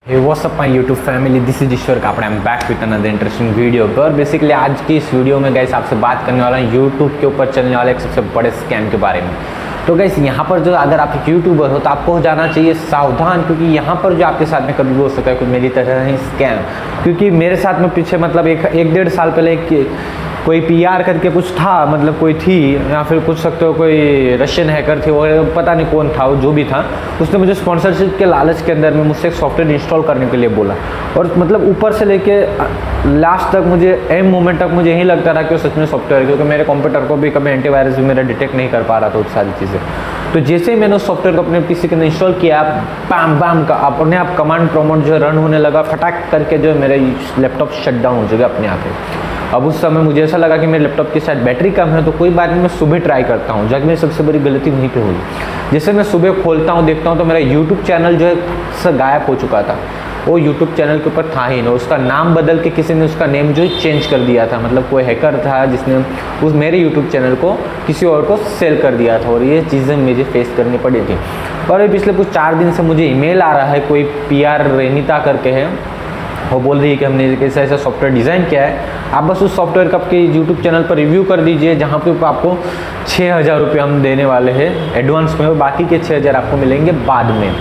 Hey, what's up my YouTube family? This is Ishwar Kapde. I'm back with another interesting video. और basically आज की इस video में guys आपसे बात करने वाला हूँ YouTube के ऊपर चलने वाले एक सबसे बड़े स्कैम के बारे में। तो गाइस यहाँ पर जो अगर आप एक यूट्यूबर हो तो आपको हो जाना चाहिए सावधान, क्योंकि यहाँ पर जो आपके साथ में कभी भी हो सकता है कुछ मेरी तरह ही स्कैम। क्योंकि मेरे साथ में पीछे मतलब एक डेढ़ साल पहले कोई PR करके कुछ था, मतलब कोई थी या फिर कुछ सकते हो कोई रशियन हैकर थी और पता नहीं कौन था, वो जो भी था, उसने मुझे स्पॉन्सरशिप के लालच के अंदर में मुझसे एक सॉफ्टवेयर इंस्टॉल करने के लिए बोला। और मतलब ऊपर से लेके लास्ट तक मुझे एंड मोमेंट तक मुझे यही लगता रहा कि वो सच में सॉफ्टवेयर है, क्योंकि मेरे कंप्यूटर को भी कभी एंटीवायरस भी मेरा डिटेक्ट नहीं कर पा रहा था, वो सारी चीज़ें। तो जैसे ही मैंने उस सॉफ्टवेयर को अपने PC के अंदर इंस्टॉल किया, बैम बैम का अपने आप कमांड प्रॉम्प्ट जो रन होने लगा, फटाक करके जो मेरे लैपटॉप शट डाउन हो जाएगा अपने आप ही। अब उस समय मुझे ऐसा लगा कि मेरे लैपटॉप की शायद बैटरी कम है, तो कोई बात नहीं, मैं सुबह ट्राई करता हूँ। जब मेरी सबसे बड़ी गलती वहीं पे हुई। जैसे मैं सुबह खोलता हूँ, देखता हूँ तो मेरा यूट्यूब चैनल जो है गायब हो चुका था। वो यूट्यूब चैनल के ऊपर था ही ना, उसका नाम बदल के किसी ने उसका नेम जो है चेंज कर दिया था। मतलब कोई हैकर था जिसने उस मेरे यूट्यूब चैनल को किसी और को सेल कर दिया था, और ये चीज़ें मुझे फेस करनी पड़ी थी। और अभी पिछले कुछ 4 दिन से मुझे ईमेल आ रहा है, कोई PR रेनिता करके है, वो बोल रही है कि हमने कैसा ऐसा सॉफ्टवेयर डिज़ाइन किया है, आप बस उस सॉफ्टवेयर का आपके यूट्यूब चैनल पर रिव्यू कर दीजिए, जहाँ पे आपको 6,000 रुपये हम देने वाले हैं एडवांस में, और बाकी के 6,000 आपको मिलेंगे बाद में।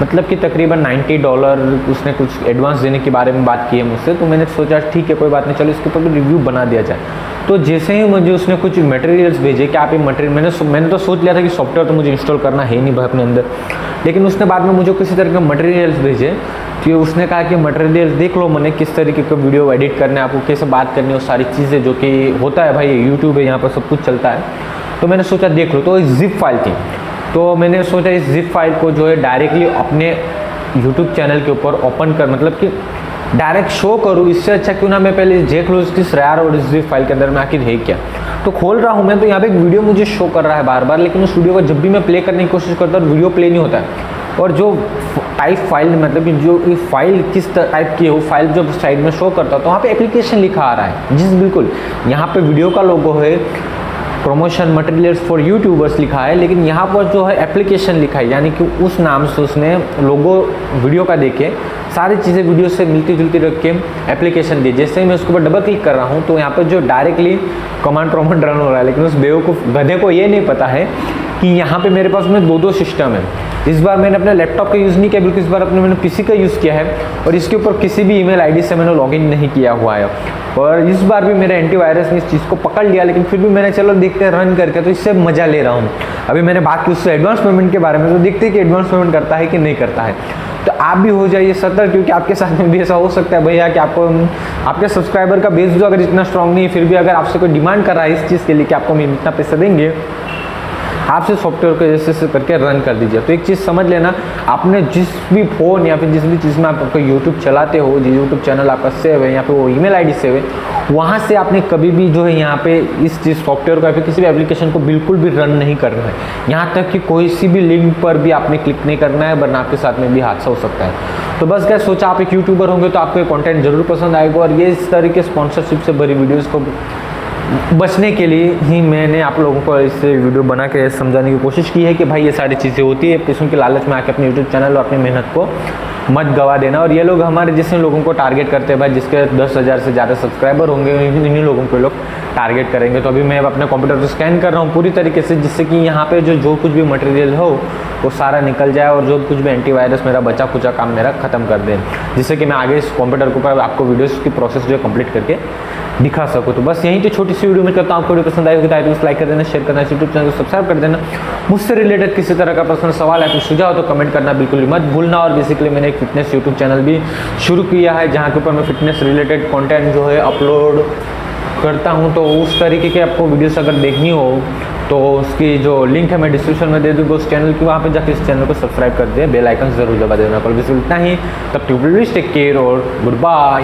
मतलब कि तकरीबन $90 उसने कुछ एडवांस देने के बारे में बात की है मुझसे। तो मैंने सोचा ठीक है कोई बात नहीं, चलो इसके ऊपर भी रिव्यू बना दिया जाए। तो जैसे ही मुझे उसने कुछ मटेरियल्स भेजे कि आप ये मटेरियल, मैंने तो सोच लिया था कि सॉफ्टवेयर तो मुझे इंस्टॉल करना है नहीं भाई अपने अंदर, लेकिन उसने बाद में मुझे किसी तरह के मटेरियल्स भेजे कि उसने कहा कि मटेरियल्स देख लो, मैंने किस तरीके का वीडियो एडिट करना है, आपको कैसे बात करनी है, वो सारी चीज़ें जो कि होता है भाई, यूट्यूब है, यहाँ पर सब कुछ चलता है। तो मैंने सोचा देख लो, तो एक जिप फाइल थी। तो मैंने सोचा इस जिप फाइल को जो है डायरेक्टली अपने यूट्यूब चैनल के ऊपर ओपन कर, मतलब कि डायरेक्ट शो करूँ, इससे अच्छा क्यों ना मैं पहले देख लूँ इसकी यार और इस जिप फाइल के अंदर में आखिर है क्या। तो खोल रहा हूँ मैं, तो यहाँ पे एक वीडियो मुझे शो कर रहा है बार बार, लेकिन उस वीडियो को जब भी मैं प्ले करने की कोशिश करता हूँ वीडियो प्ले नहीं होता है। और जो टाइप फाइल, मतलब कि जो फाइल किस टाइप की है, वो फाइल जो साइड में शो करता है, तो वहाँ पे एप्लीकेशन लिखा आ रहा है, जिस बिल्कुल यहाँ पे वीडियो का लोगो है, प्रमोशन मटेरियल्स फॉर यूट्यूबर्स लिखा है, लेकिन यहाँ पर जो है एप्लीकेशन लिखा है, यानी कि उस नाम से उसने लोगो वीडियो का देखे सारी चीज़ें वीडियो से मिलती जुलती रख के एप्लीकेशन दी। जैसे ही मैं उसके ऊपर डबल क्लिक कर रहा हूँ तो यहाँ पर जो डायरेक्टली कमांड प्रॉम्प्ट रन हो रहा है, लेकिन उस बेवकूफ़ गधे को ये नहीं पता है कि यहाँ पे मेरे पास में 2 सिस्टम है। इस बार मैंने अपने लैपटॉप का यूज़ नहीं किया, बिल्कुल इस बार मैंने PC का यूज़ किया है, और इसके ऊपर किसी भी ईमेल ID से मैंने लॉगिन नहीं किया हुआ है। और इस बार भी मेरे एंटीवायरस ने इस चीज़ को पकड़ लिया, लेकिन फिर भी मैंने चलो देखते हैं रन करके, तो इससे मज़ा ले रहा हूँ। अभी मैंने बात की उससे एडवांस पेमेंट के बारे में, तो देखते हैं कि एडवांस पेमेंट करता है कि नहीं करता है। तो आप भी हो जाइए सतर्क, क्योंकि आपके साथ में भी ऐसा हो सकता है भैया कि आपको आपके सब्सक्राइबर का बेस जो अगर इतना स्ट्रांग नहीं है, फिर भी अगर आपसे कोई डिमांड कर रहा है इस चीज़ के लिए कि आपको हम इतना पैसा देंगे, आपसे सॉफ्टवेयर को जैसे करके रन कर दीजिए। तो एक चीज़ समझ लेना, आपने जिस भी फ़ोन या फिर जिस भी चीज़ में आप यूट्यूब चलाते हो, जो यूट्यूब चैनल आपका सेव है या फिर वो ईमेल ID सेव है, वहाँ से आपने कभी भी जो है यहाँ पे इस चीज़ सॉफ्टवेयर को या फिर किसी भी एप्लीकेशन को बिल्कुल भी रन नहीं करना है। यहाँ तक कि कोई सी भी लिंक पर भी आपने क्लिक नहीं करना है, वरना आपके साथ में भी हादसा हो सकता है। तो बस क्या सोचा, आप एक यूट्यूबर होंगे तो आपको कंटेंट जरूर पसंद आएगा, और ये इस तरह के स्पॉन्सरशिप से भरी वीडियोज़ को बचने के लिए ही मैंने आप लोगों को इस वीडियो बना के समझाने की कोशिश की है कि भाई ये सारी चीज़ें होती है, पैसों की लालच में आके अपने यूट्यूब चैनल और अपनी मेहनत को मत गवा देना। और ये लोग हमारे जैसे लोगों को टारगेट करते हैं भाई, जिसके 10,000 से ज़्यादा सब्सक्राइबर होंगे, इन्हीं लोगों को लोग टारगेट करेंगे। तो अभी मैं अपने कंप्यूटर को स्कैन कर रहा हूँ पूरी तरीके से, जिससे कि यहाँ पे जो कुछ भी मटेरियल हो वो सारा निकल जाए, और जो कुछ भी एंटीवायरस मेरा बचा खुचा काम मेरा खत्म कर दे, जिससे कि मैं आगे इस कंप्यूटर के ऊपर आपको वीडियोस की प्रोसेस जो है कंप्लीट करके दिखा सकूँ। तो बस यहीं तो छोटी सी वीडियो में करता हूँ। आपको वीडियो पसंद आई होगी तो लाइक कर देना, शेयर करना, यूट्यूब चैनल को सब्सक्राइब कर देना। मुझसे रिलेटेड किसी तरह का पर्सनल सवाल है तो सुझाव तो कमेंट करना बिल्कुल भी मत भूलना। और बेसिकली मैंने एक फिटनेस यूट्यूब चैनल भी शुरू किया है, जहाँ के ऊपर मैं फिटनेस रिलेटेड कंटेंट जो है अपलोड करता हूँ। तो उस तरीके के आपको वीडियोस अगर देखनी हो तो उसकी जो लिंक है मैं डिस्क्रिप्शन में दे दूँगा उस चैनल की, वहाँ पे जाकर इस चैनल को सब्सक्राइब कर दे, बेल आइकन जरूर दबा देना। कल इतना ही, तब टू टेक केयर और गुड बाय।